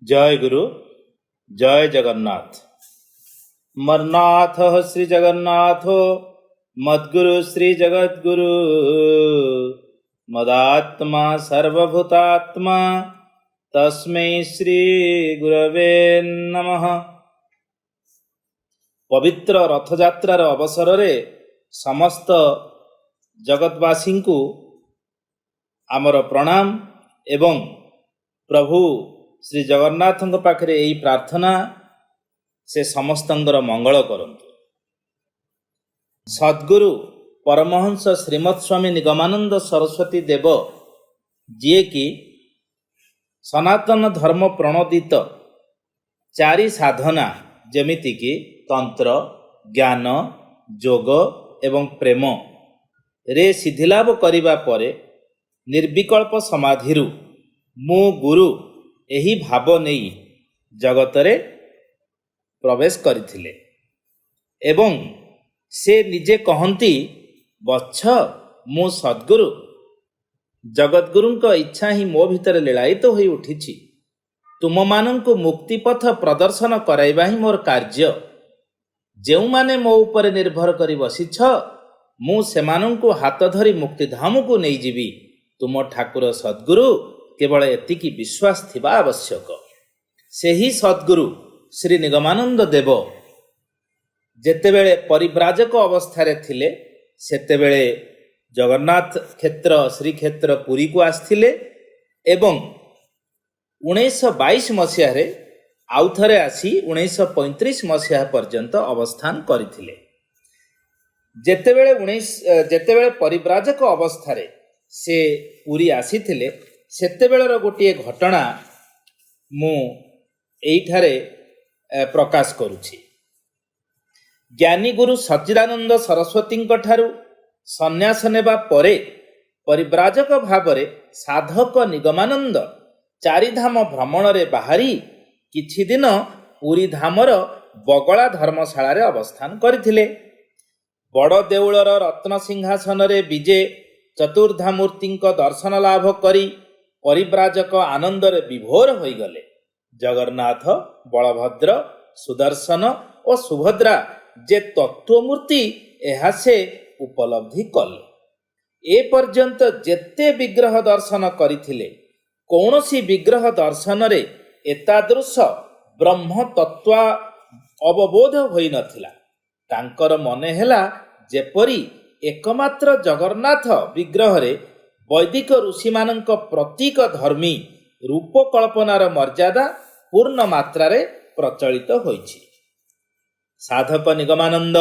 जय गुरु जय जगन्नाथ। मरनाथ श्री जगन्नाथो मद्गुरु श्री जगद्गुरु मदात्मा सर्वभूतात्मा तस्मै श्री गुरवे नमः। पवित्र रथयात्रार अवसर रे समस्त जगतवासी को आमर प्रणाम एवं प्रभु श्री जगन्नाथ पाखरे यही प्रार्थना से समस्तंगर मंगल करंतु। सद्गुरु परमहंस श्रीमद स्वामी निगमानंद सरस्वती देव जी की सनातन धर्म प्रणोदित चारि साधना जेमिति कि तंत्र ज्ञान जोग एवं प्रेम रे सिद्धिलाभ करिबा परे निर्विकल्प समाधिरु मु गुरु एही भाव नहीं जगतरे प्रवेश करथिले एवं से निजे कहंती बच्छ मु सद्गुरु जगद्गुरुंक इच्छा ही मो भितर लीलायित होई उठिछि। तुम मानंकु मुक्तिपथ प्रदर्शन कराइबा ही मोर कार्य। जेउ माने मो ऊपर निर्भर करी बसिछ मु सेमानंकु हाथ धरी मुक्तिधाम को नहीं जीवी। तुम ठाकुर सद्गुरु केवल एतिकी विश्वास थिबा आवश्यक। से ही सद्गुरु श्री निगमानंद देव जेतेबेले परिव्राजक अवस्था थिले सेतेबेले जगन्नाथ क्षेत्र श्रीक्षेत्र पुरी को आस्थिले एवं 1922 मसीह रे आउ थरे आसी 1935 मसीह पर्यंत अवस्थान करथिले। जेतेबेले परिव्राजक अवस्था रे से पुरी आसीथिले सेतेबेलर गोटे घटना मु एइठारे प्रकाश करुछि। ज्ञानी गुरु सच्चिदानंद सरस्वती ठारू सन्यास नेबा परे परिव्राजक भावरे साधक निगमानंद चारिधाम भ्रमण रे बाहरी किछि दिन पुरी धामर बगला धर्मशाला रे अवस्थान करथिले। बड़ देउलर रत्न सिंहासन रे विजे चतुर्धामूर्तिंक दर्शन लाभ करी परिव्राजक आनंद रे विभोर होई गले। जगन्नाथ बलभद्र सुदर्शन और सुभद्रा जे तत्वमूर्ति एहा से उपलब्धि कले। ए पर्यंत जेते विग्रह दर्शन करिथिले कौनसी विग्रह दर्शन रे एतादृश ब्रह्म तत्व अवबोध होई नथिला। तांकर मने हेला जेपरी एकमात्र जगन्नाथ विग्रह रे वैदिक ऋषि मानक प्रतीक धर्मी रूप कल्पनार मर्यादा पूर्ण मात्रा रे प्रचलित होइछि। साधक निगमानंद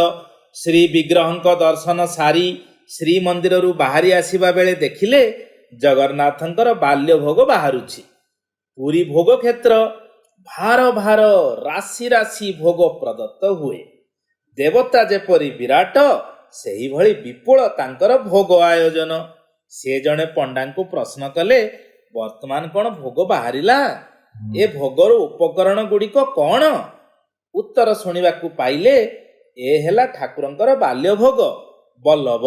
श्री विग्रहंक दर्शन सारी श्री मंदिर रु बाहरी आसीबा बेले देखिले जगन्नाथंकर बाल्य भोग बाहरुछि। पुरी भोग क्षेत्र भार भार राशि राशि भोग प्रदत्त हुए। देवता जेपरी विराट सेही भली विपुल तांकर भोग आयोजन। से जने पंडा को प्रश्न कले वर्तमान कौन भोग बाहरिला ए भोगर उपकरण गुड़िक कौन? उत्तर शुणा पाइले ए हेला ठाकुरंकर बाल्य भोग। बल्लभ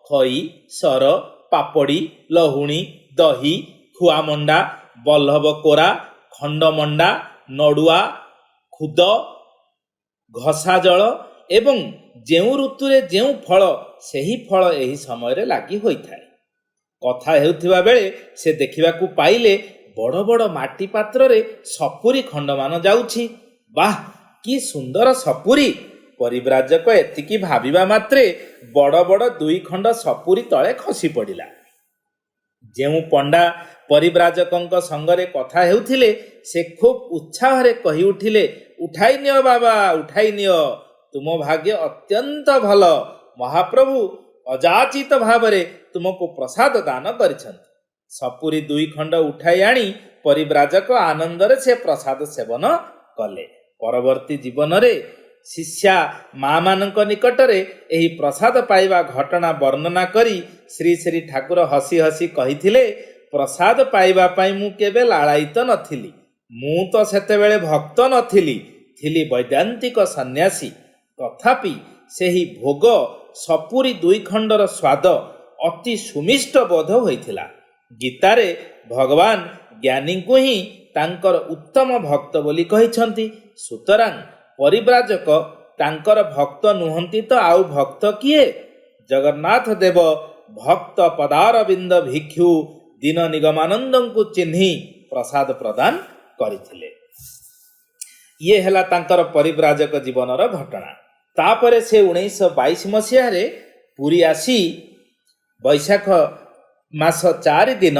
खई सर पापड़ी लहुणी दही खुआमंडा बल्लभ कोरा खंडमंडा नडुआ खुद घसा जल एवं जेउ ऋतुरे जेउ फल सेही फल एही समय लागि होइथाय। कथा हेउथिबा बेले से देखिबाकू पाइले बड़ बड़ माटी पात्र रे सपुरी खंडमान जाउछि। वाह कि सुंदर सपुरी! परिव्राजक एतिकी भाबिबा मात्रे बड़ बड़ 2 खंड सपुरी तळे खसी पड़िला। जेउ पंडा परिव्राजकंक संगरे कथा हेउथिले से खूब उत्साह रे कहि उठिले, उठाई नियो बाबा उठाई नियो, तुम भाग्य अत्यंत भल। महाप्रभु अजाचित भावरे तुमको प्रसाद दान करिछन्ति। सपुरी 2 खंड उठाई आनी परिव्राजक आनंदरे से प्रसाद सेवन कले। परवर्ती जीवन रे शिष्या माँ मानक निकटरे एही प्रसाद पाइबा घटना वर्णना करी श्री श्री ठाकुर हसी हसी कहिथिले, प्रसाद पाइबा पाई मु केबे लालायित नथिली। मु तो सेतेबेले भक्त नथिली, थिली वैदांतिक सन्यासी। तथापि सेही भोग सपुरी 2 खंडर स्वाद अति सुमिष्ट बोध होइथिला। गीतारे भगवान ज्ञानी को ही ତାଙ୍କର ଉତ୍ତମ ଭକ୍ତ ବୋଲି କହିଛନ୍ତି। ସୁତରାଂ ପରିବ୍ରାଜକ ତାଙ୍କର ଭକ୍ତ ନୁହନ୍ତି ତ ଆଉ ଭକ୍ତ କିଏ? ଜଗନ୍ନାଥ ଦେବ ଭକ୍ତ ପଦାରବିନ୍ଦ ଭିକ୍ଷୁ ଦିନ ନିଗମାନନ୍ଦଙ୍କୁ ଚିହ୍ନି ପ୍ରସାଦ ପ୍ରଦାନ କରିଥିଲେ। ଇଏ ହେଲା ତାଙ୍କର ପରିବ୍ରାଜକ ଜୀବନର ଘଟଣା। ତାପରେ ସେ 1922 ମସିହାରେ ପୁରୀ ଆସି ବୈଶାଖ ମାସ 4 ଦିନ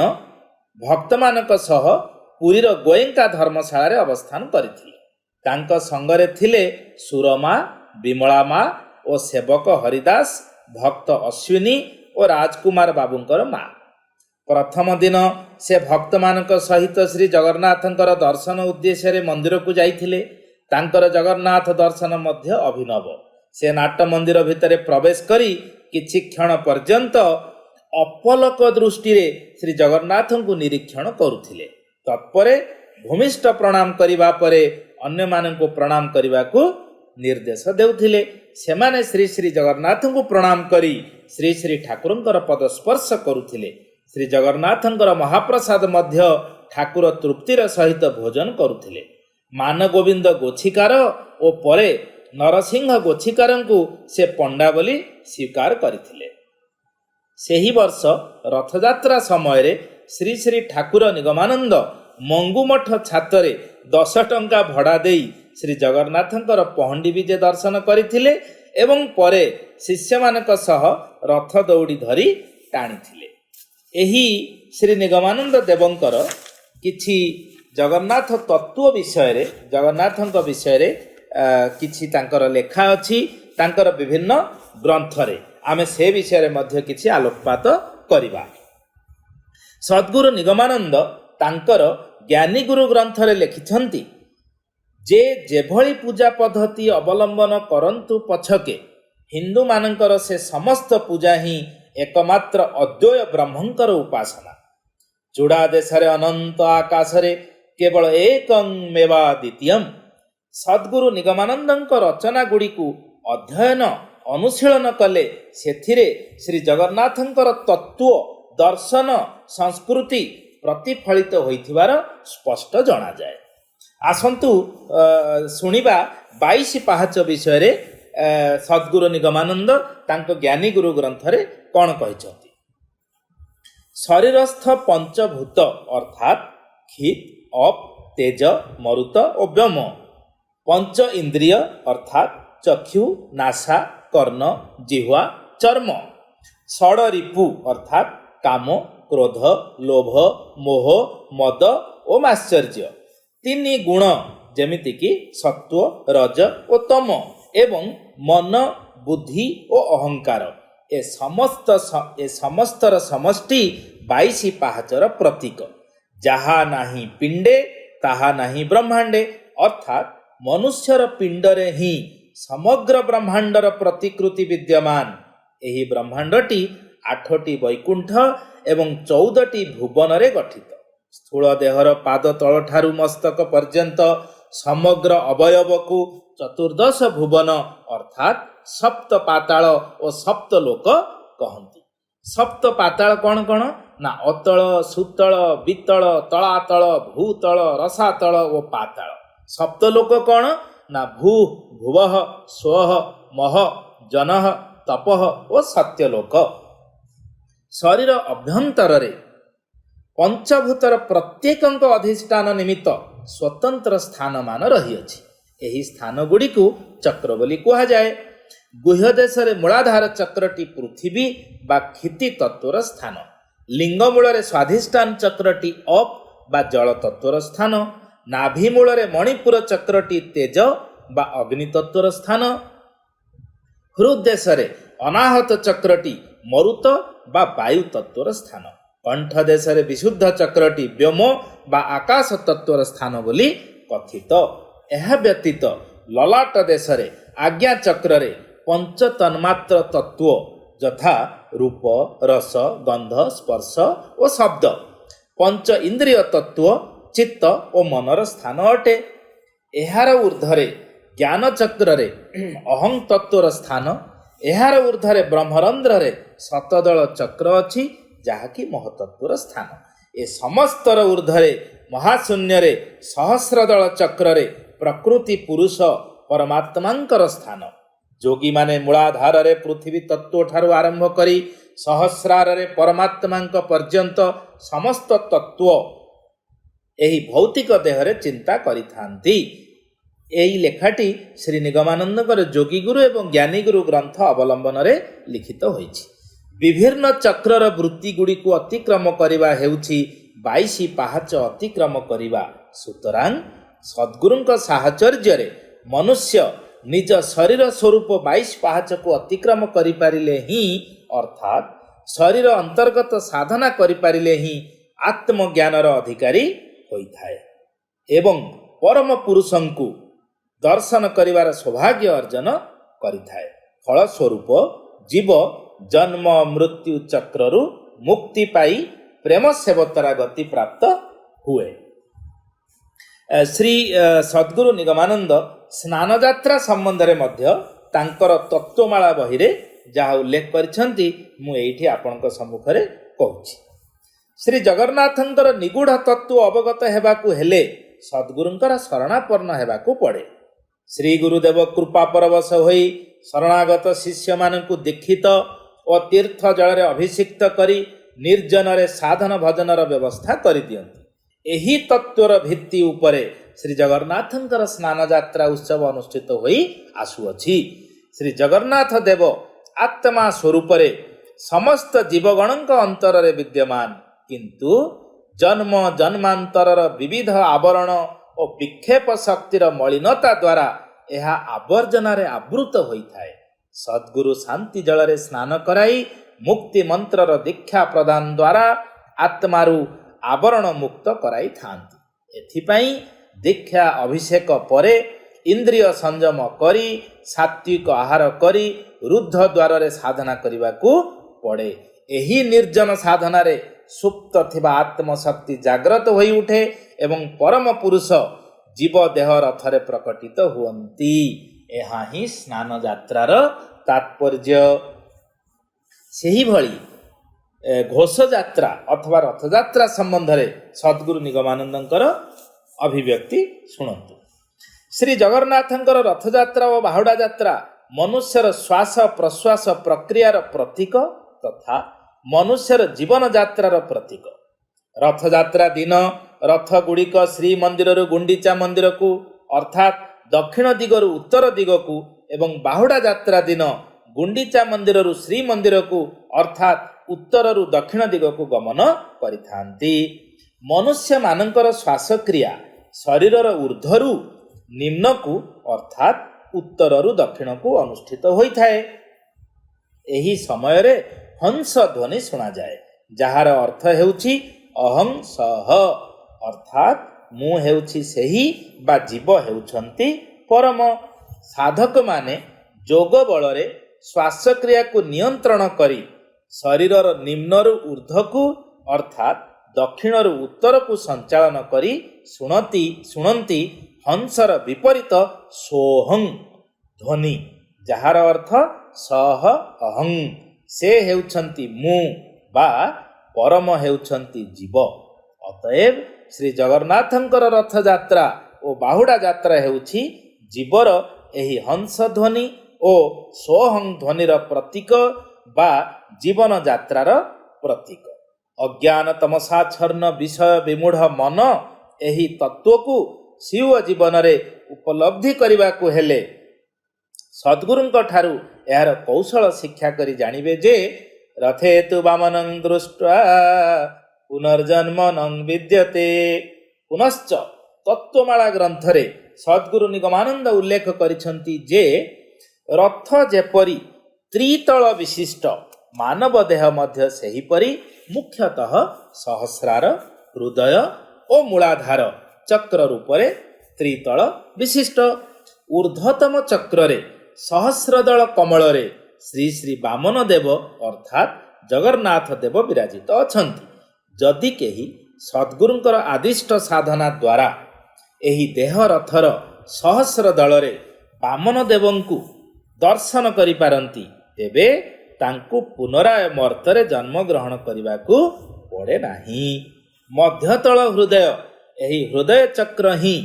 ଭକ୍ତମାନଙ୍କ ସହ ପୁରୀର ଗୋଏଙ୍କା ଧର୍ମଶାଳାରେ ଅବସ୍ଥାନ କରିଥିଲେ। ତାଙ୍କ ସଙ୍ଗରେ ଥିଲେ ସୁରମା, ବିମଳା ମା ଓ ସେବକ ହରିଦାସ, ଭକ୍ତ ଅଶ୍ୱିନୀ ଓ ରାଜକୁମାର ବାବୁଙ୍କର ମା। ପ୍ରଥମ ଦିନ ସେ ଭକ୍ତମାନଙ୍କ ସହିତ ଶ୍ରୀ ଜଗନ୍ନାଥଙ୍କର ଦର୍ଶନ ଉଦ୍ଦେଶ୍ୟରେ ମନ୍ଦିରକୁ ଯାଇଥିଲେ। ତାଙ୍କର ଜଗନ୍ନାଥ ଦର୍ଶନ ମଧ୍ୟ ଅଭିନବ। ସେ ନାଟ ମନ୍ଦିର ଭିତରେ ପ୍ରବେଶ କରି କିଛି କ୍ଷଣ ପର୍ଯ୍ୟନ୍ତ ଅପଲକ ଦୃଷ୍ଟିରେ ଶ୍ରୀ ଜଗନ୍ନାଥଙ୍କୁ ନିରୀକ୍ଷଣ କରୁଥିଲେ। ତତ୍ପରେ ଭୂମିଷ୍ଠ ପ୍ରଣାମ କରିବା ପରେ ଅନ୍ୟମାନଙ୍କୁ ପ୍ରଣାମ କରିବାକୁ ନିର୍ଦ୍ଦେଶ ଦେଉଥିଲେ। ସେମାନେ ଶ୍ରୀ ଶ୍ରୀ ଜଗନ୍ନାଥଙ୍କୁ ପ୍ରଣାମ କରି ଶ୍ରୀ ଶ୍ରୀ ଠାକୁରଙ୍କର ପଦ ସ୍ପର୍ଶ କରୁଥିଲେ। ଶ୍ରୀ ଜଗନ୍ନାଥଙ୍କର ମହାପ୍ରସାଦ ମଧ୍ୟ ଠାକୁର ତୃପ୍ତିର ସହିତ ଭୋଜନ କରୁଥିଲେ। ମାନଗୋବିନ୍ଦ ଗୋଛିକାର ଓ ପରେ ନରସିଂହ ଗୋଛିକାରଙ୍କୁ ସେ ପଣ୍ଡା ବୋଲି ସ୍ୱୀକାର କରିଥିଲେ। ସେହି ବର୍ଷ ରଥଯାତ୍ରା ସମୟରେ ଶ୍ରୀ ଶ୍ରୀ ଠାକୁର ନିଗମାନନ୍ଦ ମଙ୍ଗୁମଠ ଛାତରେ 10 ଟଙ୍କା ଭଡ଼ା ଦେଇ ଶ୍ରୀ ଜଗନ୍ନାଥଙ୍କର ପହଣ୍ଡି ବିଜେ ଦର୍ଶନ କରିଥିଲେ ଏବଂ ପରେ ଶିଷ୍ୟମାନଙ୍କ ସହ ରଥ ଦଉଡ଼ି ଧରି ଟାଣିଥିଲେ। ଏହି ଶ୍ରୀ ନିଗମାନନ୍ଦ ଦେବଙ୍କର କିଛି ଜଗନ୍ନାଥ ତତ୍ତ୍ୱ ବିଷୟରେ, ଜଗନ୍ନାଥଙ୍କ ବିଷୟରେ କିଛି ତାଙ୍କର ଲେଖା ଅଛି ତାଙ୍କର ବିଭିନ୍ନ ଗ୍ରନ୍ଥରେ। ଆମେ ସେ ବିଷୟରେ ମଧ୍ୟ କିଛି ଆଲୋକପାତ କରିବା। ସଦ୍ଗୁରୁ ନିଗମାନନ୍ଦ ତାଙ୍କର ଜ୍ଞାନୀଗୁରୁ ଗ୍ରନ୍ଥରେ ଲେଖିଛନ୍ତି ଯେ ଯେଭଳି ପୂଜା ପଦ୍ଧତି ଅବଲମ୍ବନ କରନ୍ତୁ ପଛକେ ହିନ୍ଦୁମାନଙ୍କର ସେ ସମସ୍ତ ପୂଜା ହିଁ ଏକମାତ୍ର ଅଦ୍ୱୟ ବ୍ରହ୍ମଙ୍କର ଉପାସନା। ଚୂଡ଼ା ଦେଶରେ ଅନନ୍ତ ଆକାଶରେ କେବଳ ଏକଂ ମେବା ଦ୍ୱିତୀୟମ୍। ସଦ୍ଗୁରୁ ନିଗମାନନ୍ଦଙ୍କ ରଚନା ଗୁଡ଼ିକୁ ଅଧ୍ୟୟନ ଅନୁଶୀଳନ କଲେ ସେଥିରେ ଶ୍ରୀ ଜଗନ୍ନାଥଙ୍କର ତତ୍ତ୍ୱ, ଦର୍ଶନ, ସଂସ୍କୃତି ପ୍ରତିଫଳିତ ହୋଇଥିବାର ସ୍ପଷ୍ଟ ଜଣାଯାଏ। ଆସନ୍ତୁ ଶୁଣିବା 22 ପାହାଚ ବିଷୟରେ ସଦ୍ଗୁରୁ ନିଗମାନନ୍ଦ ତାଙ୍କ ଜ୍ଞାନୀଗୁରୁ ଗ୍ରନ୍ଥରେ କ'ଣ କହିଛନ୍ତି। ଶରୀରସ୍ଥ ପଞ୍ଚଭୂତ ଅର୍ଥାତ୍ କ୍ଷିତ୍, ଅପ୍, ତେଜ, ମରୁତ ଓ ବ୍ୟୋମ। ପଞ୍ଚ ଇନ୍ଦ୍ରିୟ ଅର୍ଥାତ୍ ଚକ୍ଷୁ, ନାସା, କର୍ଣ୍ଣ, ଜିହ୍ୱା, ଚର୍ମ। ଷଡ଼ରିପୁ ଅର୍ଥାତ୍ କାମ, କ୍ରୋଧ, ଲୋଭ, ମୋହ, ମଦ ଓ ମାଶ୍ଚର୍ଯ୍ୟ। 3 ଗୁଣ ଯେମିତିକି ସତ୍ୱ, ରଜ ଓ ତମ ଏବଂ ମନ, ବୁଦ୍ଧି ଓ ଅହଙ୍କାର। ଏ ସମସ୍ତର ସମଷ୍ଟି 22 ପାହାଚର ପ୍ରତୀକ। ଯାହା ନାହିଁ ପିଣ୍ଡେ ତାହା ନାହିଁ ବ୍ରହ୍ମାଣ୍ଡେ ଅର୍ଥାତ୍ ମନୁଷ୍ୟର ପିଣ୍ଡରେ ହିଁ ସମଗ୍ର ବ୍ରହ୍ମାଣ୍ଡର ପ୍ରତିକୃତି ବିଦ୍ୟମାନ। ଏହି ବ୍ରହ୍ମାଣ୍ଡଟି 8ଟି ବୈକୁଣ୍ଠ ଏବଂ 14ଟି ଭୁବନରେ ଗଠିତ। ସ୍ଥୂଳ ଦେହର ପାଦ ତଳଠାରୁ ମସ୍ତକ ପର୍ଯ୍ୟନ୍ତ ସମଗ୍ର ଅବୟବକୁ 14 ଭୁବନ ଅର୍ଥାତ୍ ସପ୍ତ ପାତାଳ ଓ ସପ୍ତ ଲୋକ କହନ୍ତି। ସପ୍ତ ପାତାଳ କ'ଣ କ'ଣ? ନା ଅତଳ, ସୁତଳ, ବିତଳ, ତଳାତଳ, ଭୂତଳ, ରସାତଳ ଓ ପାତାଳ। ସପ୍ତ ଲୋକ କ'ଣ? ନା ଭୂ, ଭୁବଃ, ସ୍ୱଃ, ମହ, ଜନଃ, ତପଃ ଓ ସତ୍ୟଲୋକ। ଶରୀର ଅଭ୍ୟନ୍ତରରେ ପଞ୍ଚଭୂତର ପ୍ରତ୍ୟେକଙ୍କ ଅଧିଷ୍ଠାନ ନିମିତ୍ତ ସ୍ୱତନ୍ତ୍ର ସ୍ଥାନମାନ ରହିଅଛି। ଏହି ସ୍ଥାନ ଗୁଡ଼ିକୁ ଚକ୍ର ବୋଲି କୁହାଯାଏ। ଗୁହ୍ୟ ଦେଶରେ ମୂଳାଧାର ଚକ୍ରଟି ପୃଥିବୀ ବା କ୍ଷିତି ତତ୍ତ୍ୱର ସ୍ଥାନ। ଲିଙ୍ଗ ମୂଳରେ ସ୍ୱାଧିଷ୍ଠାନ ଚକ୍ରଟି ଅପ୍ ବା ଜଳ ତତ୍ତ୍ୱର ସ୍ଥାନ। ନାଭି ମୂଳରେ ମଣିପୁର ଚକ୍ରଟି ତେଜ ବା ଅଗ୍ନି ତତ୍ତ୍ୱର ସ୍ଥାନ। ହୃଦ୍ ଦେଶରେ ଅନାହତ ଚକ୍ରଟି ମରୁତ ବା ବାୟୁ ତତ୍ତ୍ୱର ସ୍ଥାନ। କଣ୍ଠ ଦେଶରେ ବିଶୁଦ୍ଧ ଚକ୍ରଟି ବ୍ୟୋମ ବା ଆକାଶ ତତ୍ତ୍ୱର ସ୍ଥାନ ବୋଲି କଥିତ। ଏହା ବ୍ୟତୀତ ଲଲାଟ ଦେଶରେ ଆଜ୍ଞା ଚକ୍ରରେ ପଞ୍ଚ ତନ୍ମାତ୍ର ତତ୍ତ୍ୱ ଯଥା ରୂପ, ରସ, ଗନ୍ଧ, ସ୍ପର୍ଶ ଓ ଶବ୍ଦ। ପଞ୍ଚ ଇନ୍ଦ୍ରିୟ ତତ୍ତ୍ୱ ଚିତ୍ତ ଓ ମନର ସ୍ଥାନ ଅଟେ। ଏହାର ଉର୍ଦ୍ଧ୍ୱରେ ଜ୍ଞାନ ଚକ୍ରରେ ଅହଂ ତତ୍ତ୍ୱର ସ୍ଥାନ। ଏହାର ଉର୍ଦ୍ଧ୍ୱରେ ବ୍ରହ୍ମରନ୍ଧ୍ରରେ ଶତଦଳ ଚକ୍ର ଅଛି ଯାହାକି ମହତତ୍ତ୍ୱର ସ୍ଥାନ। ଏ ସମସ୍ତର ଉର୍ଦ୍ଧ୍ୱରେ ମହାଶୂନ୍ୟରେ ସହସ୍ରଦଳ ଚକ୍ରରେ ପ୍ରକୃତି ପୁରୁଷ ପରମାତ୍ମାଙ୍କର ସ୍ଥାନ। ଯୋଗୀମାନେ ମୂଳାଧାରରେ ପୃଥିବୀ ତତ୍ତ୍ୱ ଠାରୁ ଆରମ୍ଭ କରି ସହସ୍ରାରରେ ପରମାତ୍ମାଙ୍କ ପର୍ଯ୍ୟନ୍ତ ସମସ୍ତ ତତ୍ତ୍ୱ ଏହି ଭୌତିକ ଦେହରେ ଚିନ୍ତା କରିଥାନ୍ତି। ଏହି ଲେଖାଟି ଶ୍ରୀ ନିଗମାନନ୍ଦଙ୍କର ଯୋଗୀଗୁରୁ ଏବଂ ଜ୍ଞାନୀଗୁରୁ ଗ୍ରନ୍ଥ ଅବଲମ୍ବନରେ ଲିଖିତ ହୋଇଛି। ବିଭିନ୍ନ ଚକ୍ରର ବୃତ୍ତିଗୁଡ଼ିକୁ ଅତିକ୍ରମ କରିବା ହେଉଛି 22 ପାହାଚ ଅତିକ୍ରମ କରିବା। ସୁତରାଂ ସଦ୍ଗୁରୁଙ୍କ ସାହଚର୍ଯ୍ୟରେ ମନୁଷ୍ୟ ନିଜ ଶରୀର ସ୍ୱରୂପ 22 ପାହାଚକୁ ଅତିକ୍ରମ କରିପାରିଲେ ହିଁ, ଅର୍ଥାତ୍ ଶରୀର ଅନ୍ତର୍ଗତ ସାଧନା କରିପାରିଲେ ହିଁ ଆତ୍ମଜ୍ଞାନର ଅଧିକାରୀ ହୋଇଥାଏ ଏବଂ ପରମ ପୁରୁଷଙ୍କୁ ଦର୍ଶନ କରିବାର ସୌଭାଗ୍ୟ ଅର୍ଜନ କରିଥାଏ। ଫଳସ୍ୱରୂପ ଜୀବ ଜନ୍ମ ମୃତ୍ୟୁ ଚକ୍ରରୁ ମୁକ୍ତି ପାଇ ପ୍ରେମ ସେବତରା ଗତି ପ୍ରାପ୍ତ ହୁଏ। ଶ୍ରୀ ସଦ୍ଗୁରୁ ନିଗମାନନ୍ଦ ସ୍ନାନଯାତ୍ରା ସମ୍ବନ୍ଧରେ ମଧ୍ୟ ତାଙ୍କର ତତ୍ତ୍ୱମାଳା ବହିରେ ଯାହା ଉଲ୍ଲେଖ କରିଛନ୍ତି ମୁଁ ଏଇଠି ଆପଣଙ୍କ ସମ୍ମୁଖରେ କହୁଛି। ଶ୍ରୀ ଜଗନ୍ନାଥଙ୍କର ନିଗୂଢ଼ ତତ୍ତ୍ୱ ଅବଗତ ହେବାକୁ ହେଲେ ସଦ୍ଗୁରୁଙ୍କର ଶରଣାପନ୍ନ ହେବାକୁ ପଡ଼େ। ଶ୍ରୀ ଗୁରୁଦେବ କୃପା ପରବଶ ହୋଇ ଶରଣାଗତ ଶିଷ୍ୟମାନଙ୍କୁ ଦୀକ୍ଷିତ ଓ ତୀର୍ଥ ଜଳରେ ଅଭିଷିକ୍ତ କରି ନିର୍ଜନରେ ସାଧନ ଭଜନର ବ୍ୟବସ୍ଥା କରିଦିଅନ୍ତି। ଏହି ତତ୍ତ୍ୱର ଭିତ୍ତି ଉପରେ ଶ୍ରୀ ଜଗନ୍ନାଥଙ୍କର ସ୍ନାନଯାତ୍ରା ଉତ୍ସବ ଅନୁଷ୍ଠିତ ହୋଇ ଆସୁଅଛି। ଶ୍ରୀ ଜଗନ୍ନାଥ ଦେବ ଆତ୍ମା ସ୍ୱରୂପରେ ସମସ୍ତ ଜୀବଗଣଙ୍କ ଅନ୍ତରରେ ବିଦ୍ୟମାନ, କିନ୍ତୁ ଜନ୍ମ ଜନ୍ମାନ୍ତରର ବିବିଧ ଆବରଣ ଓ ବିକ୍ଷେପ ଶକ୍ତିର ମଳିନତା ଦ୍ୱାରା ଏହା ଆବର୍ଜନାରେ ଆବୃତ ହୋଇଥାଏ। ସଦ୍ଗୁରୁ ଶାନ୍ତି ଜଳରେ ସ୍ନାନ କରାଇ ମୁକ୍ତି ମନ୍ତ୍ରର ଦୀକ୍ଷା ପ୍ରଦାନ ଦ୍ୱାରା ଆତ୍ମାରୁ ଆବରଣ ମୁକ୍ତ କରାଇଥାନ୍ତି। ଏଥିପାଇଁ ଦୀକ୍ଷା ଅଭିଷେକ ପରେ ଇନ୍ଦ୍ରିୟ ସଂଯମ କରି ସାତ୍ୱିକ ଆହାର କରି ରୁଦ୍ଧ ଦ୍ୱାରରେ ସାଧନା କରିବାକୁ ପଡ଼େ। ଏହି ନିର୍ଜନ ସାଧନାରେ ସୁପ୍ତ ଥିବା ଆତ୍ମଶକ୍ତି ଜାଗ୍ରତ ହୋଇ ଉଠେ ଏବଂ ପରମ ପୁରୁଷ ଜୀବ ଦେହ ରଥରେ ପ୍ରକଟିତ ହୁଅନ୍ତି। ଏହା ହିଁ ସ୍ନାନ ଯାତ୍ରାର ତାତ୍ପର୍ଯ୍ୟ। ସେହିଭଳି ଘୋଷଯାତ୍ରା ଅଥବା ରଥଯାତ୍ରା ସମ୍ବନ୍ଧରେ ସଦ୍ଗୁରୁ ନିଗମାନନ୍ଦଙ୍କର ଅଭିବ୍ୟକ୍ତି ଶୁଣନ୍ତୁ। ଶ୍ରୀ ଜଗନ୍ନାଥଙ୍କର ରଥଯାତ୍ରା ଓ ବାହୁଡ଼ା ଯାତ୍ରା ମନୁଷ୍ୟର ଶ୍ୱାସ ପ୍ରଶ୍ୱାସ ପ୍ରକ୍ରିୟାର ପ୍ରତୀକ ତଥା ମନୁଷ୍ୟର ଜୀବନ ଯାତ୍ରାର ପ୍ରତୀକ। ରଥଯାତ୍ରା ଦିନ ରଥଗୁଡ଼ିକ ଶ୍ରୀମନ୍ଦିରରୁ ଗୁଣ୍ଡିଚା ମନ୍ଦିରକୁ ଅର୍ଥାତ୍ ଦକ୍ଷିଣ ଦିଗରୁ ଉତ୍ତର ଦିଗକୁ ଏବଂ ବାହୁଡ଼ା ଯାତ୍ରା ଦିନ ଗୁଣ୍ଡିଚା ମନ୍ଦିରରୁ ଶ୍ରୀମନ୍ଦିରକୁ ଅର୍ଥାତ୍ ଉତ୍ତରରୁ ଦକ୍ଷିଣ ଦିଗକୁ ଗମନ କରିଥାନ୍ତି। ମନୁଷ୍ୟମାନଙ୍କର ଶ୍ୱାସକ୍ରିୟା ଶରୀରର ଉର୍ଦ୍ଧ୍ୱରୁ ନିମ୍ନକୁ ଅର୍ଥାତ୍ ଉତ୍ତରରୁ ଦକ୍ଷିଣକୁ ଅନୁଷ୍ଠିତ ହୋଇଥାଏ। ଏହି ସମୟରେ ହଂସ ଧ୍ୱନି ଶୁଣାଯାଏ, ଯାହାର ଅର୍ଥ ହେଉଛି ଅହଂ ସହ, ଅର୍ଥାତ୍ ମୁଁ ହେଉଛି ସେହି ବା ଜୀବ ହେଉଛନ୍ତି ପରମ। ସାଧକମାନେ ଯୋଗ ବଳରେ ଶ୍ୱାସକ୍ରିୟାକୁ ନିୟନ୍ତ୍ରଣ କରି ଶରୀରର ନିମ୍ନରୁ ଉର୍ଦ୍ଧ୍ୱକୁ ଅର୍ଥାତ୍ ଦକ୍ଷିଣରୁ ଉତ୍ତରକୁ ସଞ୍ଚାଳନ କରି ଶୁଣନ୍ତି ହଂସର ବିପରୀତ ସୋହଂ ଧ୍ୱନି, ଯାହାର ଅର୍ଥ ସହ ଅହଂ। ସେ ହେଉଛନ୍ତି ମୁଁ ବା ପରମ ହେଉଛନ୍ତି ଜୀବ। ଅତଏବ ଶ୍ରୀ ଜଗନ୍ନାଥଙ୍କର ରଥଯାତ୍ରା ଓ ବାହୁଡ଼ା ଯାତ୍ରା ହେଉଛି ଜୀବର ଏହି ହଂସ ଧ୍ୱନି ଓ ସୋହଂ ଧ୍ୱନିର ପ୍ରତୀକ ବା ଜୀବନ ଯାତ୍ରାର ପ୍ରତୀକ। ଅଜ୍ଞାନ ତମସାଚ୍ଛନ୍ନ ବିଷୟ ବିମୂଢ଼ ମନ ଏହି ତତ୍ତ୍ୱକୁ ସ୍ୱୀୟ ଜୀବନରେ ଉପଲବ୍ଧି କରିବାକୁ ହେଲେ ସଦ୍ଗୁରୁଙ୍କ ଠାରୁ ଏହାର କୌଶଳ ଶିକ୍ଷା କରି ଜାଣିବେ ଯେ ରଥେ ତୁ ବାମନଂ ଦୃଷ୍ଟ୍ୱା ପୁନର୍ଜନ୍ମ ନଂ ବିଦ୍ୟତେ। ପୁନଶ୍ଚ ତତ୍ତ୍ୱମାଳା ଗ୍ରନ୍ଥରେ ସଦ୍ଗୁରୁ ନିଗମାନନ୍ଦ ଉଲ୍ଲେଖ କରିଛନ୍ତି ଯେ ରଥ ଯେପରି ତ୍ରିତଳ ବିଶିଷ୍ଟ, ମାନବ ଦେହ ମଧ୍ୟ ସେହିପରି ମୁଖ୍ୟତଃ ସହସ୍ରାର, ହୃଦୟ ଓ ମୂଳାଧାର ଚକ୍ର ରୂପରେ ତ୍ରିତଳ ବିଶିଷ୍ଟ। ଊର୍ଦ୍ଧ୍ୱତମ ଚକ୍ରରେ ସହସ୍ରଦଳ କମଳରେ ଶ୍ରୀ ଶ୍ରୀ ବାମନ ଦେବ ଅର୍ଥାତ୍ ଜଗନ୍ନାଥ ଦେବ ବିରାଜିତ ଅଛନ୍ତି। ଯଦି କେହି ସଦ୍ଗୁରୁଙ୍କର ଆଦିଷ୍ଟ ସାଧନା ଦ୍ୱାରା ଏହି ଦେହ ରଥର ସହସ୍ର ଦଳରେ ବାମନ ଦେବଙ୍କୁ ଦର୍ଶନ କରିପାରନ୍ତି, ତେବେ ତାଙ୍କୁ ପୁନରାୟ ମର୍ତ୍ତରେ ଜନ୍ମଗ୍ରହଣ କରିବାକୁ ପଡ଼େ ନାହିଁ। ମଧ୍ୟତଳ ହୃଦୟ, ଏହି ହୃଦୟ ଚକ୍ର ହିଁ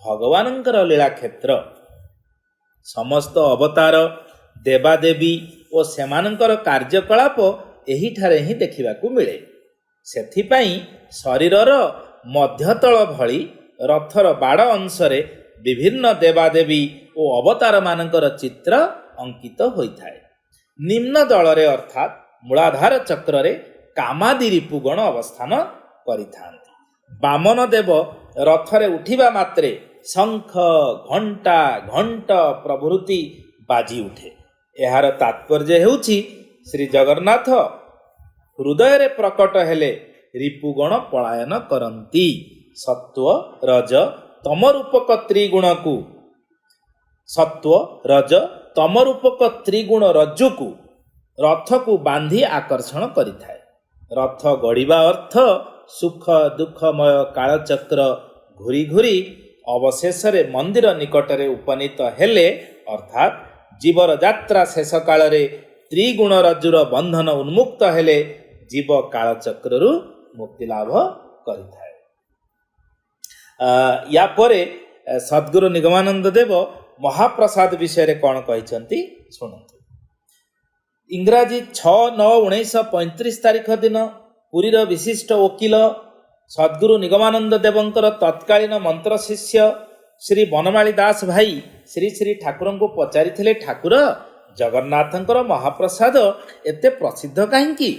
ଭଗବାନଙ୍କର ଲୀଳାକ୍ଷେତ୍ର। ସମସ୍ତ ଅବତାର, ଦେବାଦେବୀ ଓ ସେମାନଙ୍କର କାର୍ଯ୍ୟକଳାପ ଏହିଠାରେ ହିଁ ଦେଖିବାକୁ ମିଳେ। ସେଥିପାଇଁ ଶରୀରର ମଧ୍ୟତଳ ଭଳି ରଥର ବାଡ଼ ଅଂଶରେ ବିଭିନ୍ନ ଦେବାଦେବୀ ଓ ଅବତାରମାନଙ୍କର ଚିତ୍ର ଅଙ୍କିତ ହୋଇଥାଏ। ନିମ୍ନ ଦଳରେ ଅର୍ଥାତ୍ ମୂଳାଧାର ଚକ୍ରରେ କାମାଦି ରିପୁଗଣ ଅବସ୍ଥାନ କରିଥାନ୍ତି। ବାମନ ଦେବ ରଥରେ ଉଠିବା ମାତ୍ରେ ଶଙ୍ଖ, ଘଣ୍ଟା, ଘଣ୍ଟ ପ୍ରଭୃତି ବାଜି ଉଠେ। ଏହାର ତାତ୍ପର୍ଯ୍ୟ ହେଉଛି ଶ୍ରୀ ଜଗନ୍ନାଥ ହୃଦୟରେ ପ୍ରକଟ ହେଲେ ରିପୁଗଣ ପଳାୟନ କରନ୍ତି। ସତ୍ୱ, ରଜ, ତମରୂପକ ତ୍ରିଗୁଣକୁ ତ୍ରିଗୁଣ ରଜ୍ଜୁକୁ ରଥକୁ ବାନ୍ଧି ଆକର୍ଷଣ କରିଥାଏ। ରଥ ଗଢ଼ିବା ଅର୍ଥ ସୁଖ ଦୁଃଖମୟ କାଳଚକ୍ର ଘୁରି ଘୁରି ଅବଶେଷରେ ମନ୍ଦିର ନିକଟରେ ଉପନୀତ ହେଲେ ଅର୍ଥାତ୍ ଜୀବର ଯାତ୍ରା ଶେଷ କାଳରେ ତ୍ରିଗୁଣ ରଜ୍ଜୁର ବନ୍ଧନ ଉନ୍ମୁକ୍ତ ହେଲେ ଜୀବ କାଳଚକ୍ରରୁ ମୁକ୍ତି ଲାଭ କରିଥାଏ। ୟା ପରେ ସଦ୍ଗୁରୁ ନିଗମାନନ୍ଦ ଦେବ ମହାପ୍ରସାଦ ବିଷୟରେ କ'ଣ କହିଛନ୍ତି ଶୁଣନ୍ତୁ। ଇଂରାଜୀ 6/9/1935 ତାରିଖ ଦିନ ପୁରୀର ବିଶିଷ୍ଟ ଓକିଲ ସଦ୍ଗୁରୁ ନିଗମାନନ୍ଦ ଦେବଙ୍କର ତତ୍କାଳୀନ ମନ୍ତ୍ର ଶିଷ୍ୟ ଶ୍ରୀ ବନମାଳୀ ଦାସ ଭାଇ ଶ୍ରୀ ଶ୍ରୀ ଠାକୁରଙ୍କୁ ପଚାରିଥିଲେ, ଠାକୁର, ଜଗନ୍ନାଥଙ୍କର ମହାପ୍ରସାଦ ଏତେ ପ୍ରସିଦ୍ଧ କାହିଁକି?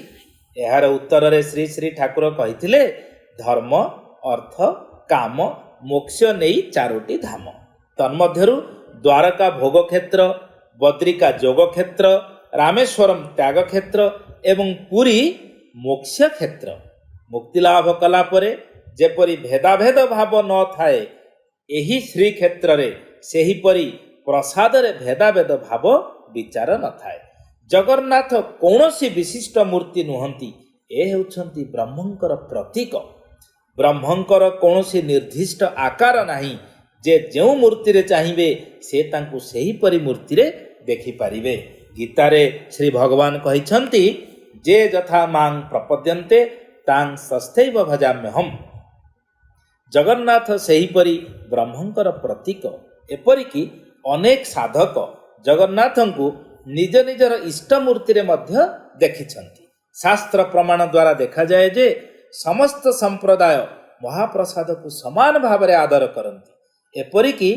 ଏହାର ଉତ୍ତରରେ ଶ୍ରୀ ଶ୍ରୀ ଠାକୁର କହିଥିଲେ, ଧର୍ମ, ଅର୍ଥ, କାମ, ମୋକ୍ଷ ନେଇ 4ଟି ଧାମ। ତନ୍ମଧ୍ୟରୁ ଦ୍ୱାରକା ଭୋଗ କ୍ଷେତ୍ର, ବଦ୍ରିକା ଯୋଗ କ୍ଷେତ୍ର, ରାମେଶ୍ୱରମ ତ୍ୟାଗ କ୍ଷେତ୍ର ଏବଂ ପୁରୀ ମୋକ୍ଷ କ୍ଷେତ୍ର। ମୁକ୍ତିଲାଭ କଲା ପରେ ଯେପରି ଭେଦାଭେଦ ଭାବ ନଥାଏ ଏହି ଶ୍ରୀକ୍ଷେତ୍ରରେ, ସେହିପରି ପ୍ରସାଦରେ ଭେଦାଭେଦ ଭାବ ବିଚାର ନଥାଏ। ଜଗନ୍ନାଥ କୌଣସି ବିଶିଷ୍ଟ ମୂର୍ତ୍ତି ନୁହନ୍ତି, ଏ ହେଉଛନ୍ତି ବ୍ରହ୍ମଙ୍କର ପ୍ରତୀକ। ବ୍ରହ୍ମଙ୍କର କୌଣସି ନିର୍ଦ୍ଦିଷ୍ଟ ଆକାର ନାହିଁ ଯେ ଯେଉଁ ମୂର୍ତ୍ତିରେ ଚାହିଁବେ ସେ ତାଙ୍କୁ ସେହିପରି ମୂର୍ତ୍ତିରେ ଦେଖିପାରିବେ। ଗୀତାରେ ଶ୍ରୀ ଭଗବାନ କହିଛନ୍ତି, ଯେ ଯଥା ମାଂ ପ୍ରପଦ୍ୟନ୍ତେ ତାଂ ସସ୍ଥୈବ ଭଜାମ୍ୟହମ୍। ଜଗନ୍ନାଥ ସେହିପରି ବ୍ରହ୍ମଙ୍କର ପ୍ରତୀକ। ଏପରିକି ଅନେକ ସାଧକ ଜଗନ୍ନାଥଙ୍କୁ ନିଜ ନିଜର ଇଷ୍ଟ ମୂର୍ତ୍ତିରେ ମଧ୍ୟ ଦେଖିଛନ୍ତି। ଶାସ୍ତ୍ର ପ୍ରମାଣ ଦ୍ୱାରା ଦେଖାଯାଏ ଯେ ସମସ୍ତ ସମ୍ପ୍ରଦାୟ ମହାପ୍ରସାଦକୁ ସମାନ ଭାବରେ ଆଦର କରନ୍ତି। ଏପରିକି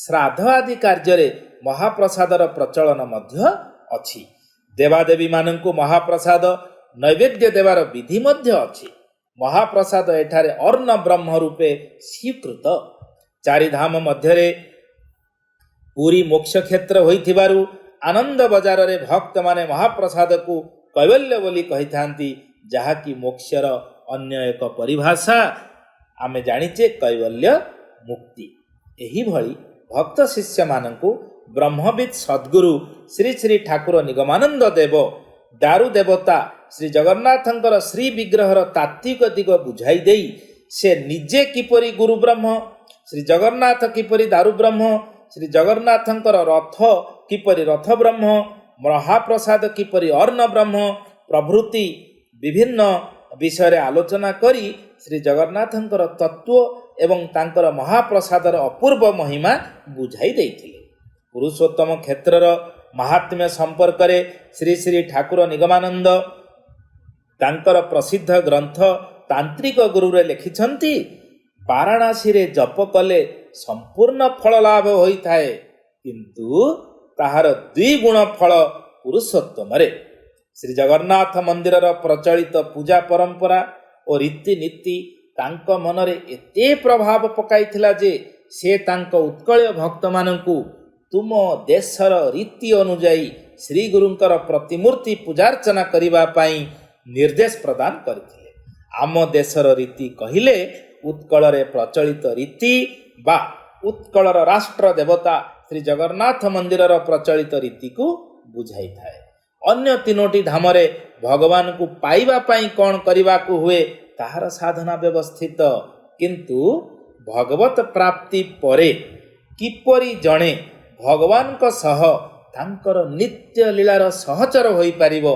ଶ୍ରାଦ୍ଧ ଆଦି କାର୍ଯ୍ୟରେ ମହାପ୍ରସାଦର ପ୍ରଚଳନ ମଧ୍ୟ ଅଛି। ଦେବାଦେବୀମାନଙ୍କୁ ମହାପ୍ରସାଦ ନୈବେଦ୍ୟ ଦେବାର ବିଧି ମଧ୍ୟ ଅଛି। ମହାପ୍ରସାଦ ଏଠାରେ ଅର୍ଣ୍ଣ ବ୍ରହ୍ମ ରୂପେ ସ୍ୱୀକୃତ। 4 ଧାମ ମଧ୍ୟରେ ପୁରୀ ମୋକ୍ଷ କ୍ଷେତ୍ର ହୋଇଥିବାରୁ ଆନନ୍ଦ ବଜାରରେ ଭକ୍ତମାନେ ମହାପ୍ରସାଦକୁ କୈବଲ୍ୟ ବୋଲି କହିଥାନ୍ତି, ଯାହାକି ମୋକ୍ଷର ଅନ୍ୟ ଏକ ପରିଭାଷା। ଆମେ ଜାଣିଛେ କୈବଲ୍ୟ ମୁକ୍ତି। ଏହିଭଳି ଭକ୍ତ ଶିଷ୍ୟମାନଙ୍କୁ ବ୍ରହ୍ମବିତ୍ ସଦ୍ଗୁରୁ ଶ୍ରୀ ଶ୍ରୀ ଠାକୁର ନିଗମାନନ୍ଦ ଦେବ ଦାରୁ ଦେବତା ଶ୍ରୀ ଜଗନ୍ନାଥଙ୍କର ଶ୍ରୀ ବିଗ୍ରହର ତାତ୍ତ୍ୱିକ ଦିଗ ବୁଝାଇ ଦେଇ ସେ ନିଜେ କିପରି ଗୁରୁ ବ୍ରହ୍ମ, ଶ୍ରୀ ଜଗନ୍ନାଥ କିପରି ଦାରୁ ବ୍ରହ୍ମ, ଶ୍ରୀ ଜଗନ୍ନାଥଙ୍କର ରଥ କିପରି ରଥ ବ୍ରହ୍ମ, ମହାପ୍ରସାଦ କିପରି ଅର୍ଣ୍ଣ ବ୍ରହ୍ମ ପ୍ରଭୃତି ବିଭିନ୍ନ ବିଷୟରେ ଆଲୋଚନା କରି ଶ୍ରୀ ଜଗନ୍ନାଥଙ୍କର ତତ୍ତ୍ୱ ଏବଂ ତାଙ୍କର ମହାପ୍ରସାଦର ଅପୂର୍ବ ମହିମା ବୁଝାଇ ଦେଇଥିଲେ। ପୁରୁଷୋତ୍ତମ କ୍ଷେତ୍ରର ମାହାତ୍ମ୍ୟ ସମ୍ପର୍କରେ ଶ୍ରୀ ଶ୍ରୀ ଠାକୁର ନିଗମାନନ୍ଦ ତାଙ୍କର ପ୍ରସିଦ୍ଧ ଗ୍ରନ୍ଥ ତାନ୍ତ୍ରିକ ଗୁରୁରେ ଲେଖିଛନ୍ତି, ବାରାଣାସୀରେ ଜପ କଲେ ସମ୍ପୂର୍ଣ୍ଣ ଫଳ ଲାଭ ହୋଇଥାଏ, କିନ୍ତୁ ତାହାର 2 ଗୁଣ ଫଳ ପୁରୁଷୋତ୍ତମରେ। ଶ୍ରୀ ଜଗନ୍ନାଥ ମନ୍ଦିରର ପ୍ରଚଳିତ ପୂଜା ପରମ୍ପରା ଓ ରୀତିନୀତି ତାଙ୍କ ମନରେ ଏତେ ପ୍ରଭାବ ପକାଇଥିଲା ଯେ ସେ ତାଙ୍କ ଉତ୍କଳୀୟ ଭକ୍ତମାନଙ୍କୁ ତୁମ ଦେଶର ରୀତି ଅନୁଯାୟୀ ଶ୍ରୀଗୁରୁଙ୍କର ପ୍ରତିମୂର୍ତ୍ତି ପୂଜାର୍ଚ୍ଚନା କରିବା ପାଇଁ ନିର୍ଦ୍ଦେଶ ପ୍ରଦାନ କରିଥିଲେ। ଆମ ଦେଶର ରୀତି କହିଲେ ଉତ୍କଳରେ ପ୍ରଚଳିତ ରୀତି ବା ଉତ୍କଳର ରାଷ୍ଟ୍ର ଦେବତା ଶ୍ରୀ ଜଗନ୍ନାଥ ମନ୍ଦିରର ପ୍ରଚଳିତ ରୀତିକୁ ବୁଝାଇଥାଏ। ଅନ୍ୟ 3ଟି ଧାମରେ ଭଗବାନଙ୍କୁ ପାଇବା ପାଇଁ କ'ଣ କରିବାକୁ ହୁଏ ତାହାର ସାଧନା ବ୍ୟବସ୍ଥିତ, କିନ୍ତୁ ଭଗବତ ପ୍ରାପ୍ତି ପରେ କିପରି ଜଣେ ଭଗବାନଙ୍କ ସହ ତାଙ୍କର ନିତ୍ୟ ଲୀଳାର ସହଚର ହୋଇପାରିବ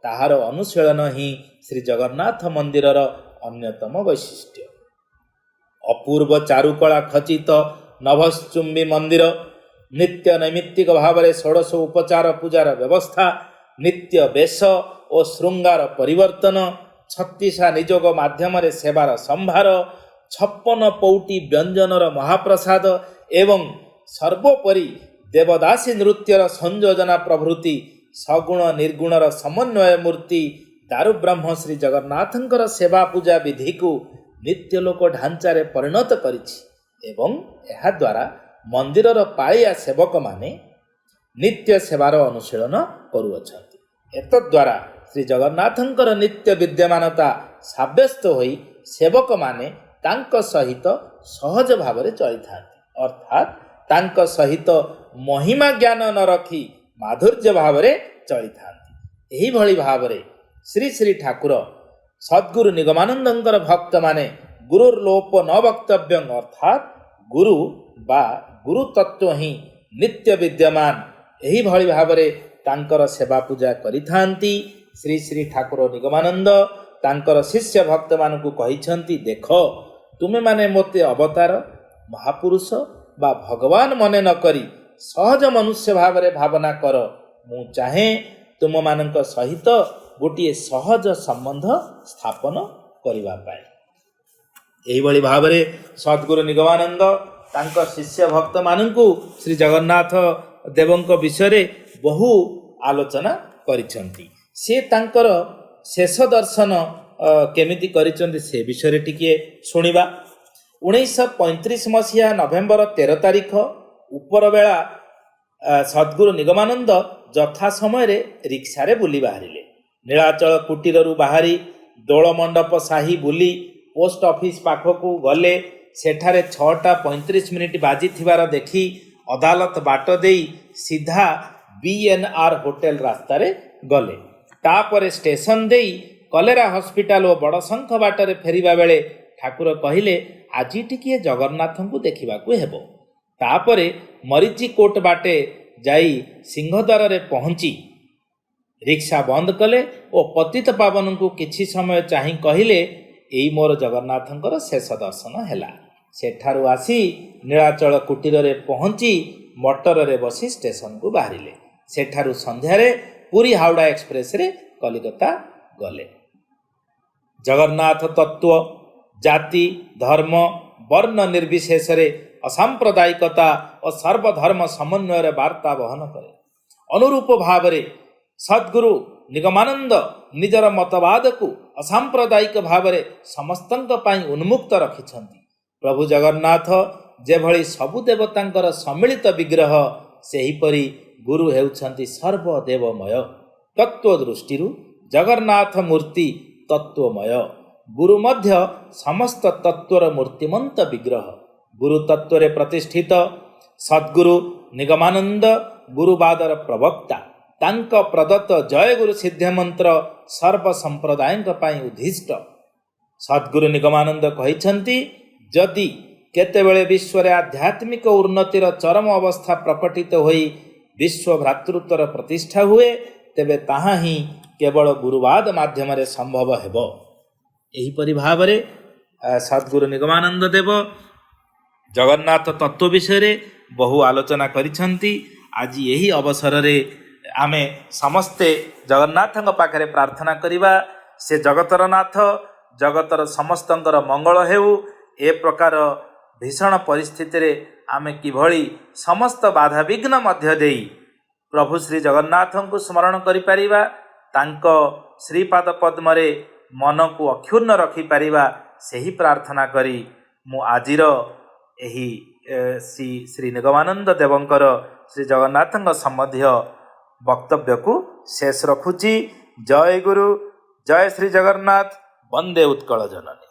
ତାହାର ଅନୁଶୀଳନ ହିଁ ଶ୍ରୀ ଜଗନ୍ନାଥ ମନ୍ଦିରର ଅନ୍ୟତମ ବୈଶିଷ୍ଟ୍ୟ। ଅପୂର୍ବ ଚାରୁକଳା ଖଚିତ ନଭଶ୍ଚୁମ୍ବୀ ମନ୍ଦିର, ନିତ୍ୟ ନୈମିତ୍ତିକ ଭାବରେ ଷୋଡ଼ଶ ଉପଚାର ପୂଜାର ବ୍ୟବସ୍ଥା, ନିତ୍ୟ ବେଶ ଓ ଶୃଙ୍ଗାର ପରିବର୍ତ୍ତନ, 36 ନିଯୋଗ ମାଧ୍ୟମରେ ସେବାର ସମ୍ଭାର, 56 ପୌଟି ବ୍ୟଞ୍ଜନର ମହାପ୍ରସାଦ ଏବଂ ସର୍ବୋପରି ଦେବଦାସୀ ନୃତ୍ୟର ସଂଯୋଜନା ପ୍ରଭୃତି ସଗୁଣ ନିର୍ଗୁଣର ସମନ୍ୱୟ ମୂର୍ତ୍ତି ଦାରୁବ୍ରହ୍ମ ଶ୍ରୀ ଜଗନ୍ନାଥଙ୍କର ସେବା ପୂଜା ବିଧିକୁ ନିତ୍ୟଲୋକ ଢାଞ୍ଚାରେ ପରିଣତ କରିଛି ଏବଂ ଏହାଦ୍ୱାରା ମନ୍ଦିରର ପାଳିଆ ସେବକମାନେ ନିତ୍ୟ ସେବାର ଅନୁଶୀଳନ କରୁଅଛନ୍ତି। ଏତଦ୍ୱାରା ଶ୍ରୀ ଜଗନ୍ନାଥଙ୍କର ନିତ୍ୟ ବିଦ୍ୟମାନତା ସାବ୍ୟସ୍ତ ହୋଇ ସେବକମାନେ ତାଙ୍କ ସହିତ ସହଜ ଭାବରେ ଚଳିଥାନ୍ତି, ଅର୍ଥାତ୍ ତାଙ୍କ ସହିତ ମହିମା ଜ୍ଞାନ ନ ରଖି ମାଧୁର୍ଯ୍ୟ ଭାବରେ ଚଳିଥାନ୍ତି। ଏହିଭଳି ଭାବରେ ଶ୍ରୀ ଶ୍ରୀ ଠାକୁର ସଦ୍ଗୁରୁ ନିଗମାନନ୍ଦଙ୍କର ଭକ୍ତମାନେ ଗୁରୁର୍ଲୋପ ନ ବକ୍ତବ୍ୟଂ, ଅର୍ଥାତ୍ ଗୁରୁ ବା ଗୁରୁ ତତ୍ତ୍ୱ ହିଁ ନିତ୍ୟ ବିଦ୍ୟମାନ, ଏହିଭଳି ଭାବରେ ତାଙ୍କର ସେବା ପୂଜା କରିଥାନ୍ତି। ଶ୍ରୀ ଶ୍ରୀ ଠାକୁର ନିଗମାନନ୍ଦ ତାଙ୍କର ଶିଷ୍ୟ ଭକ୍ତମାନଙ୍କୁ କହିଛନ୍ତି, ଦେଖ ତୁମେମାନେ ମୋତେ ଅବତାର, ମହାପୁରୁଷ ବା ଭଗବାନ ମନେ ନ କରି ସହଜ ମନୁଷ୍ୟ ଭାବରେ ଭାବନା କର। ମୁଁ ଚାହେଁ ତୁମମାନଙ୍କ ସହିତ ଗୋଟିଏ ସହଜ ସମ୍ବନ୍ଧ ସ୍ଥାପନ କରିବା ପାଇଁ। ଏହିଭଳି ଭାବରେ ସଦ୍ଗୁରୁ ନିଗମାନନ୍ଦ ତାଙ୍କ ଶିଷ୍ୟ ଭକ୍ତମାନଙ୍କୁ ଶ୍ରୀ ଜଗନ୍ନାଥ ଦେବଙ୍କ ବିଷୟରେ ବହୁ ଆଲୋଚନା କରିଛନ୍ତି। ସେ ତାଙ୍କର ଶେଷ ଦର୍ଶନ କେମିତି କରିଛନ୍ତି ସେ ବିଷୟରେ ଟିକିଏ ଶୁଣିବା। 1935 ମସିହା ନଭେମ୍ବର 13 ତାରିଖ ଉପରବେଳା ସଦ୍ଗୁରୁ ନିଗମାନନ୍ଦ ଯଥା ସମୟରେ ରିକ୍ସାରେ ବୁଲି ବାହାରିଲେ। ନୀଳାଚଳ କୁଟୀରରୁ ବାହାରି ଦୋଳମଣ୍ଡପ ସାହି ବୁଲି ପୋଷ୍ଟ ଅଫିସ୍ ପାଖକୁ ଗଲେ। ସେଠାରେ 6:35 ବାଜିଥିବାର ଦେଖି ଅଦାଲତ ବାଟ ଦେଇ ସିଧା BNR ହୋଟେଲ ରାସ୍ତାରେ ଗଲେ। ତାପରେ ଷ୍ଟେସନ ଦେଇ କଲେରା ହସ୍ପିଟାଲ ଓ ବଡ଼ଶଙ୍ଖ ବାଟରେ ଫେରିବା ବେଳେ ଠାକୁର କହିଲେ, ଆଜି ଟିକିଏ ଜଗନ୍ନାଥଙ୍କୁ ଦେଖିବାକୁ ହେବ। ତାପରେ ମରିଚିକୋଟ ବାଟେ ଯାଇ ସିଂହଦ୍ୱାରରେ ପହଞ୍ଚି ରିକ୍ସା ବନ୍ଦ କଲେ ଓ ପତିତ ପାବନଙ୍କୁ କିଛି ସମୟ ଚାହିଁ କହିଲେ, ଏଇ ମୋର ଜଗନ୍ନାଥଙ୍କର ଶେଷ ଦର୍ଶନ ହେଲା। ସେଠାରୁ ଆସି ନୀଳାଚଳ କୁଟୀରରେ ପହଞ୍ଚି ମଟରରେ ବସି ଷ୍ଟେସନକୁ ବାହାରିଲେ। ସେଠାରୁ ସନ୍ଧ୍ୟାରେ ପୁରୀ ହାଉଡ଼ା ଏକ୍ସପ୍ରେସରେ କଲିକତା ଗଲେ। ଜଗନ୍ନାଥ ତତ୍ତ୍ୱ ଜାତି ଧର୍ମ ବର୍ଣ୍ଣ ନିର୍ବିଶେଷରେ ଅସାମ୍ପ୍ରଦାୟିକତା ଓ ସର୍ବଧର୍ମ ସମନ୍ୱୟର ବାର୍ତ୍ତା ବହନ କରେ। ଅନୁରୂପ ଭାବରେ ସଦ୍ଗୁରୁ ନିଗମାନନ୍ଦ ନିଜର ମତବାଦକୁ ଅସାମ୍ପ୍ରଦାୟିକ ଭାବରେ ସମସ୍ତଙ୍କ ପାଇଁ ଉନ୍ମୁକ୍ତ ରଖିଛନ୍ତି। ପ୍ରଭୁ ଜଗନ୍ନାଥ ଯେଭଳି ସବୁ ଦେବତାଙ୍କର ସମ୍ମିଳିତ ବିଗ୍ରହ, ସେହିପରି ଗୁରୁ ହେଉଛନ୍ତି ସର୍ବଦେବମୟ। ତତ୍ତ୍ୱ ଦୃଷ୍ଟିରୁ ଜଗନ୍ନାଥ ମୂର୍ତ୍ତି ତତ୍ତ୍ୱମୟ। ଗୁରୁ ମଧ୍ୟ ସମସ୍ତ ତତ୍ତ୍ୱର ମୂର୍ତ୍ତିମନ୍ତ ବିଗ୍ରହ। ଗୁରୁ ତତ୍ତ୍ୱରେ ପ୍ରତିଷ୍ଠିତ ସଦ୍ଗୁରୁ ନିଗମାନନ୍ଦ ଗୁରୁବାଦର ପ୍ରବକ୍ତା। ତାଙ୍କ ପ୍ରଦତ୍ତ ଜୟଗୁରୁ ସିଦ୍ଧମନ୍ତ୍ର ସର୍ବସମ୍ପ୍ରଦାୟଙ୍କ ପାଇଁ ଉଦ୍ଦିଷ୍ଟ। ସଦ୍ଗୁରୁ ନିଗମାନନ୍ଦ କହିଛନ୍ତି, ଯଦି କେତେବେଳେ ବିଶ୍ୱରେ ଆଧ୍ୟାତ୍ମିକ ଉନ୍ନତିର ଚରମ ଅବସ୍ଥା ପ୍ରକଟିତ ହୋଇ ବିଶ୍ୱ ଭ୍ରାତୃତ୍ୱର ପ୍ରତିଷ୍ଠା ହୁଏ, ତେବେ ତାହା ହିଁ କେବଳ ଗୁରୁବାଦ ମାଧ୍ୟମରେ ସମ୍ଭବ ହେବ। ଏହିପରି ଭାବରେ ସଦ୍ଗୁରୁ ନିଗମାନନ୍ଦ ଦେବ ଜଗନ୍ନାଥ ତତ୍ତ୍ୱ ବିଷୟରେ ବହୁ ଆଲୋଚନା କରିଛନ୍ତି। ଆଜି ଏହି ଅବସରରେ ଆମେ ସମସ୍ତେ ଜଗନ୍ନାଥଙ୍କ ପାଖରେ ପ୍ରାର୍ଥନା କରିବା, ସେ ଜଗତର ନାଥ, ଜଗତର ସମସ୍ତଙ୍କର ମଙ୍ଗଳ ହେଉ। ଏ ପ୍ରକାର ଭୀଷଣ ପରିସ୍ଥିତିରେ ଆମେ କିଭଳି ସମସ୍ତ ବାଧାବିଘ୍ନ ମଧ୍ୟ ଦେଇ ପ୍ରଭୁ ଶ୍ରୀ ଜଗନ୍ନାଥଙ୍କୁ ସ୍ମରଣ କରିପାରିବା, ତାଙ୍କ ଶ୍ରୀପାଦ ପଦ୍ମରେ ମନକୁ ଅକ୍ଷୁର୍ଣ୍ଣ ରଖିପାରିବା, ସେହି ପ୍ରାର୍ଥନା କରି ମୁଁ ଆଜିର ଏହି ଶ୍ରୀ ନିଗମାନନ୍ଦ ଦେବଙ୍କର ଶ୍ରୀ ଜଗନ୍ନାଥଙ୍କ ସମ୍ବନ୍ଧୀୟ ବକ୍ତବ୍ୟକୁ ଶେଷ ରଖୁଛି। ଜୟ ଗୁରୁ, ଜୟ ଶ୍ରୀ ଜଗନ୍ନାଥ, ବନ୍ଦେ ଉତ୍କଳ ଜନନୀ।